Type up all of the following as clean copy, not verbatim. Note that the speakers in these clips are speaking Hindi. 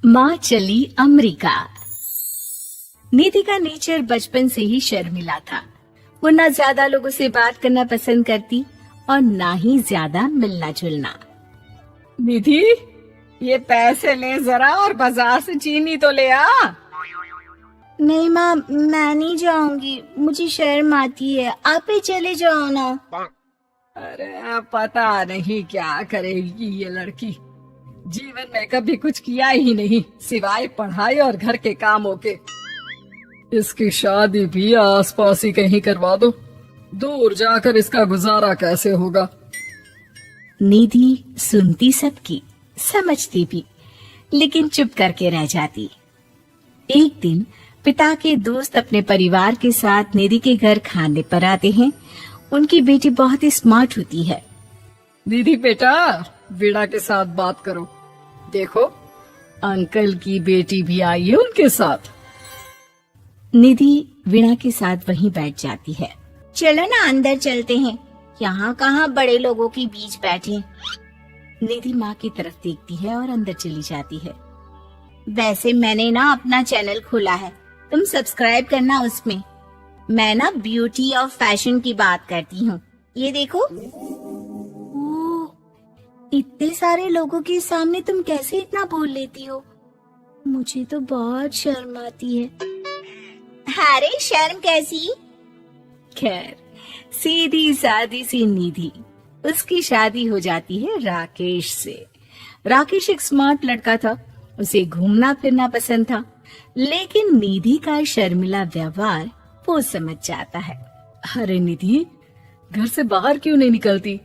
माँ चली अमेरिका। निधि का नेचर बचपन से ही शर्मिला था। वो ना ज्यादा लोगों से बात करना पसंद करती और ना ही ज्यादा मिलना जुलना। निधि, ये पैसे ले जरा और बाजार से चीनी तो ले आ। नहीं माँ, मैं नहीं जाऊंगी, मुझे शर्म आती है, आप ही चले जाओ ना। अरे पता नहीं क्या करेगी ये लड़की। जीवन में कभी कुछ किया ही नहीं सिवाय पढ़ाई और घर के कामों के। इसकी शादी भी आसपास ही कहीं करवा दो, दूर जाकर इसका गुजारा कैसे होगा। निधि सुनती सबकी, समझती भी, लेकिन चुप करके रह जाती। एक दिन पिता के दोस्त अपने परिवार के साथ निधि के घर खाने पर आते हैं। उनकी बेटी बहुत ही स्मार्ट होती है। निधि बेटा, वीणा के साथ बात करो। देखो, अंकल की बेटी भी आई है उनके साथ। निधि वीणा के साथ वहीं बैठ जाती है। चलो ना अंदर चलते हैं, यहाँ कहाँ बड़े लोगों के बीच बैठे। निधि माँ की तरफ देखती है और अंदर चली जाती है। वैसे मैंने ना अपना चैनल खोला है, तुम सब्सक्राइब करना उसमें। मैं ना ब्यूटी और फैशन की बात करती हूँ, ये देखो। ओह, इतने सारे लोगों के सामने तुम कैसे इतना बोल लेती हो? मुझे तो बहुत शर्म आती है। अरे शर्म कैसी। खैर, सीधी सादी सी निधि, उसकी शादी हो जाती है राकेश से। राकेश एक स्मार्ट लड़का था, उसे घूमना फिरना पसंद था, लेकिन निधि का शर्मिला व्यवहार वो समझ जाता है। अरे निधि, घर से बाहर क्यों नहीं निकलती?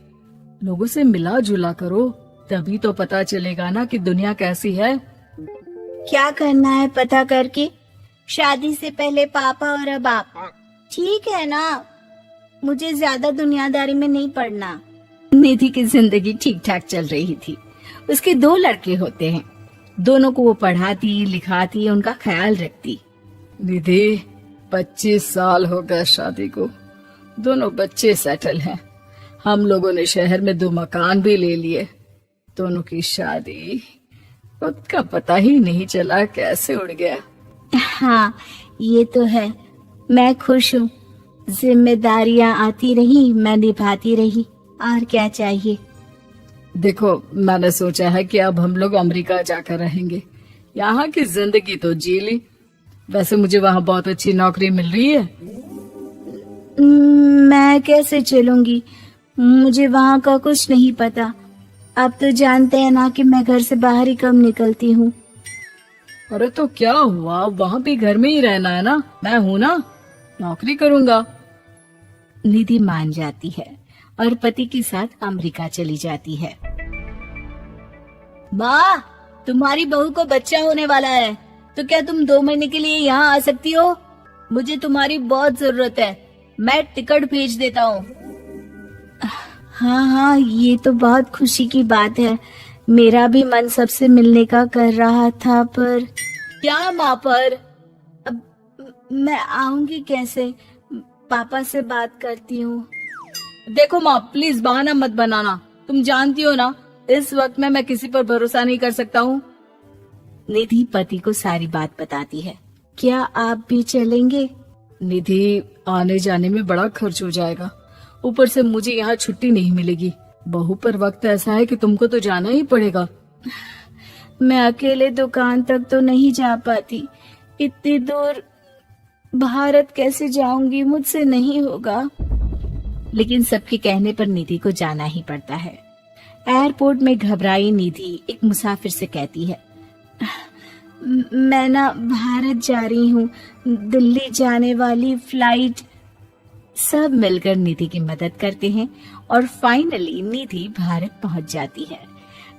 लोगों से मिला जुला करो, तभी तो पता चलेगा ना कि दुनिया कैसी है। क्या करना है पता करके? शादी से पहले पापा और अब आप। ठीक है ना, मुझे ज्यादा दुनियादारी में नहीं पड़ना। निधि की जिंदगी ठीक ठाक चल रही थी। उसके 2 लड़के होते हैं, दोनों को वो पढ़ाती लिखाती, उनका ख्याल रखती। निधि, 25 साल हो गए शादी को, दोनों बच्चे सेटल हैं। हम लोगों ने शहर में 2 मकान भी ले लिए। दोनों की शादी खुद का पता ही नहीं चला कैसे उड़ गया। हाँ, ये तो है। मैं खुश हूँ, जिम्मेदारियाँ आती रही, मैं निभाती रही, और क्या चाहिए। देखो, मैंने सोचा है कि अब हम लोग अमेरिका जाकर रहेंगे। यहाँ की जिंदगी तो जी ली। वैसे मुझे वहाँ बहुत अच्छी नौकरी मिल रही है। मैं कैसे चलूंगी, मुझे वहाँ का कुछ नहीं पता। आप तो जानते हैं ना कि मैं घर से बाहर ही कम निकलती हूँ। अरे तो क्या हुआ, वहाँ भी घर में ही रहना है ना, मैं हूँ ना, नौकरी करूँगा। निधि मान जाती है और पति के साथ अमेरिका चली जाती है। माँ, तुम्हारी बहू को बच्चा होने वाला है, तो क्या तुम 2 महीने के लिए यहाँ आ सकती हो? मुझे तुम्हारी बहुत जरूरत है, मैं टिकट भेज देता हूँ। हाँ हाँ, ये तो बहुत खुशी की बात है। मेरा भी मन सबसे मिलने का कर रहा था, पर क्या माँ पर? अब मैं आऊंगी कैसे? पापा से बात करती हूँ। देखो माँ, प्लीज बहाना मत बनाना। तुम जानती हो ना, इस वक्त में मैं किसी पर भरोसा नहीं कर सकता हूँ। निधि पति को सारी बात बताती है। क्या आप भी चलेंगे? निधि, आने जाने में बड़ा खर्च हो जाएगा, ऊपर से मुझे यहाँ छुट्टी नहीं मिलेगी। बहू पर वक्त ऐसा है कि तुमको तो जाना ही पड़ेगा। मैं अकेले दुकान तक तो नहीं जा पाती, इतनी दूर भारत कैसे जाऊंगी, मुझसे नहीं होगा। लेकिन सबके कहने पर निधि को जाना ही पड़ता है। एयरपोर्ट में घबराई निधि एक मुसाफिर से कहती है, मैं ना भारत जा रही हूँ, दिल्ली जाने वाली फ्लाइट। सब मिलकर निधि की मदद करते हैं और फाइनली निधि भारत पहुंच जाती है,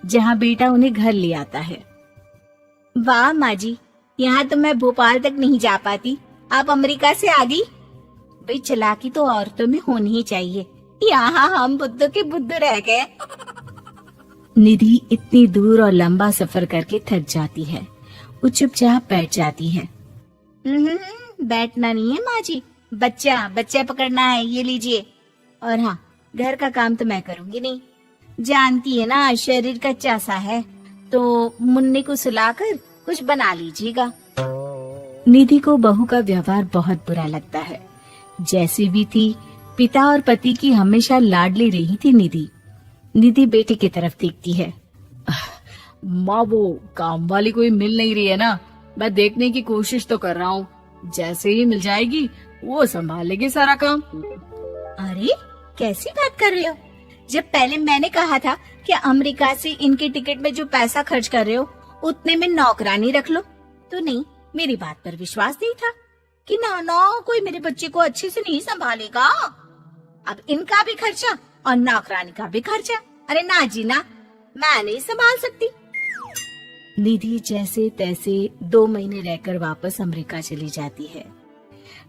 जहां बेटा उन्हें घर ले आता है। वाह माँ जी, यहाँ तो मैं भोपाल तक नहीं जा पाती, आप अमेरिका से आ गई। भाई चालाकी तो औरतों में होनी ही चाहिए, यहाँ हम बुद्धू के बुद्धू रह गए। निधि इतनी दूर और लंबा सफर करके थक जाती है। वो चुपचाप बैठ जाती है। बैठना नहीं है माँ जी, बच्चा पकड़ना है, ये लीजिए। और हाँ, घर का काम तो मैं करूंगी नहीं, जानती है ना शरीर कच्चा सा है, तो मुन्ने को सुलाकर कुछ बना लीजिएगा। निधि को बहू का व्यवहार बहुत बुरा लगता है। जैसी भी थी, पिता और पति की हमेशा लाडली रही थी निधि। निधि बेटे की तरफ देखती है। माँ, वो काम वाली कोई मिल नहीं रही है ना, मैं देखने की कोशिश तो कर रहा हूँ। जैसे ही मिल जाएगी वो संभाल लेगी सारा काम। अरे कैसी बात कर रहे हो? जब पहले मैंने कहा था कि अमेरिका से इनके टिकट में जो पैसा खर्च कर रहे हो उतने में नौकरानी रख लो, तो नहीं, मेरी बात पर विश्वास नहीं था कि ना कोई मेरे बच्चे को अच्छे से नहीं संभालेगा। अब इनका भी खर्चा और नौकरानी का भी खर्चा। अरे ना जी ना, मैं नहीं संभाल सकती। निधि जैसे तैसे 2 महीने रहकर वापस अमेरिका चली जाती है।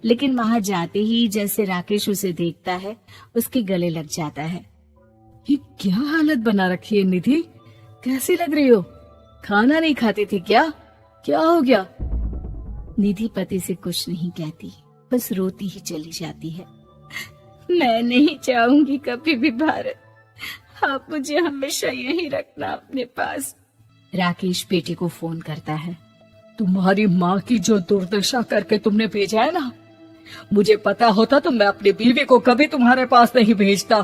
लेकिन वहां जाते ही जैसे राकेश उसे देखता है, उसके गले लग जाता है। ये क्या हालत बना रखी है निधि, कैसी लग रही हो? खाना नहीं खाती थी क्या? क्या हो गया? निधि पति से कुछ नहीं कहती, बस रोती ही चली जाती है। मैं नहीं चाहूंगी कभी भी भारत, आप मुझे हमेशा यहीं रखना अपने पास। राकेश बेटे को फोन करता है। तुम्हारी माँ की जो दुर्दशा करके तुमने भेजा है ना, मुझे पता होता तो मैं अपनी बीवी को कभी तुम्हारे पास नहीं भेजता।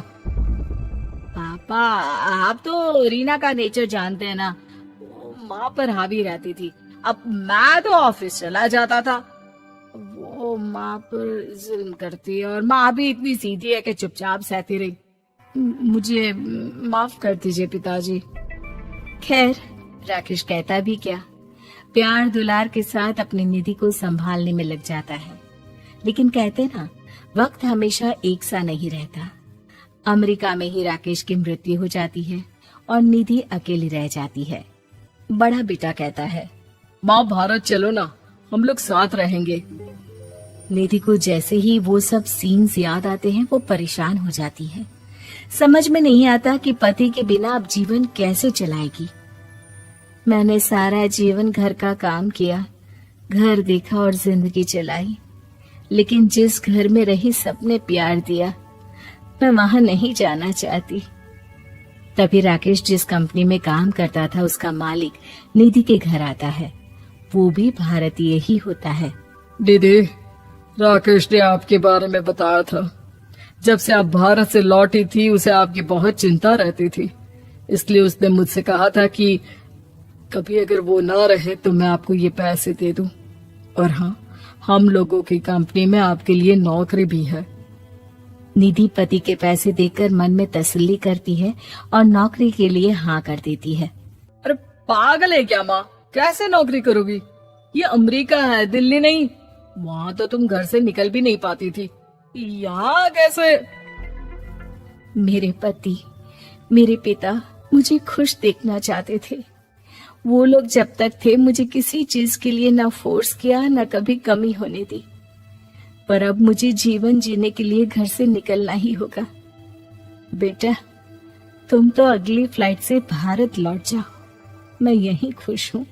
पापा, आप तो रीना का नेचर जानते हैं ना, वो माँ पर हावी रहती थी। अब मैं तो ऑफिस चला जाता था, वो माँ पर जुल्म करती है, और माँ भी इतनी सीधी है कि चुपचाप सहती रही। मुझे माफ कर दीजिए पिताजी। खैर, राकेश कहता भी क्या, प्यार दुलार के साथ अपनी निधि को संभालने में लग जाता है। लेकिन कहते ना, वक्त हमेशा एक सा नहीं रहता। अमेरिका में ही राकेश की मृत्यु हो जाती है और निधि अकेली रह जाती है। बड़ा बेटा कहता है, माँ भारत चलो ना, हम लोग साथ रहेंगे। निधि को जैसे ही वो सब सीन्स याद आते हैं, वो परेशान हो जाती है। समझ में नहीं आता कि पति के बिना अब जीवन कैसे चलाएगी। मैंने सारा जीवन घर का काम किया, घर देखा और जिंदगी चलाई, लेकिन जिस घर में रही सबने प्यार दिया, मैं वहां नहीं जाना चाहती। तभी राकेश जिस कंपनी में काम करता था, उसका मालिक निधि के घर आता है। वो भी भारतीय ही होता है। दीदी, राकेश ने आपके बारे में बताया था। जब से आप भारत से लौटी थी, उसे आपकी बहुत चिंता रहती थी, इसलिए उसने मुझसे कहा था कि कभी अगर वो ना रहे तो मैं आपको ये पैसे दे दूं। और हाँ, हम लोगों की कंपनी में आपके लिए नौकरी भी है। निधि पति के पैसे देकर मन में तसल्ली करती है और नौकरी के लिए हाँ कर देती है। अरे पागल है क्या माँ, कैसे नौकरी करोगी? ये अमेरिका है, दिल्ली नहीं। वहाँ तो तुम घर से निकल भी नहीं पाती थी, यहाँ कैसे? मेरे पति, मेरे पिता मुझे खुश देखना चाहते थे। वो लोग जब तक थे, मुझे किसी चीज के लिए ना फोर्स किया, ना कभी कमी होने दी। पर अब मुझे जीवन जीने के लिए घर से निकलना ही होगा। बेटा, तुम तो अगली फ्लाइट से भारत लौट जाओ, मैं यहीं खुश हूँ।